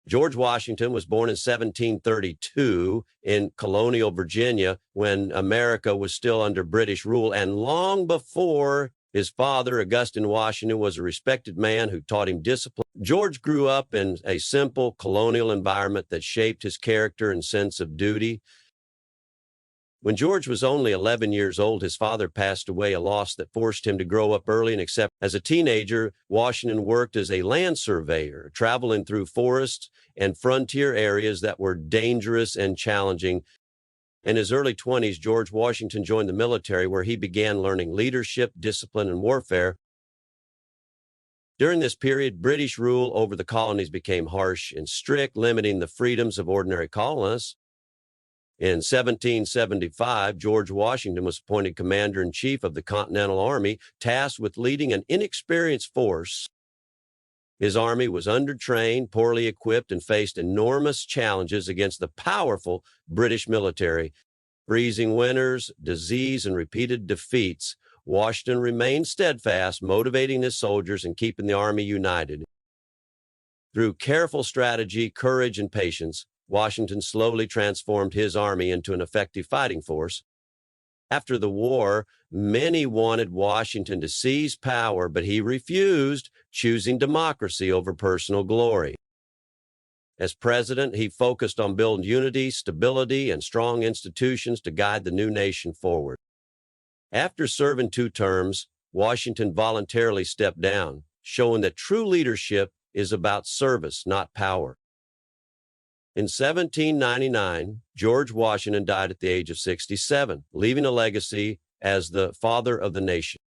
George Washington was born in 1732 in colonial Virginia when America was still under British rule, and long before his father, Augustine Washington, was a respected man who taught him discipline. George grew up in a simple colonial environment that shaped his character and sense of duty. When George was only 11 years old, his father passed away, a loss that forced him to grow up early and accept. As a teenager, Washington worked as a land surveyor, traveling through forests and frontier areas that were dangerous and challenging. In his early 20s, George Washington joined the military, where he began learning leadership, discipline, and warfare. During this period, British rule over the colonies became harsh and strict, limiting the freedoms of ordinary colonists. In 1775, George Washington was appointed commander-in-chief of the Continental Army, tasked with leading an inexperienced force. His army was undertrained, poorly equipped, and faced enormous challenges against the powerful British military. Freezing winters, disease, and repeated defeats, Washington remained steadfast, motivating his soldiers and keeping the army united. Through careful strategy, courage, and patience, Washington slowly transformed his army into an effective fighting force. After the war, many wanted Washington to seize power, but he refused, choosing democracy over personal glory. As president, he focused on building unity, stability, and strong institutions to guide the new nation forward. After serving 2 terms, Washington voluntarily stepped down, showing that true leadership is about service, not power. In 1799, George Washington died at the age of 67, leaving a legacy as the father of the nation.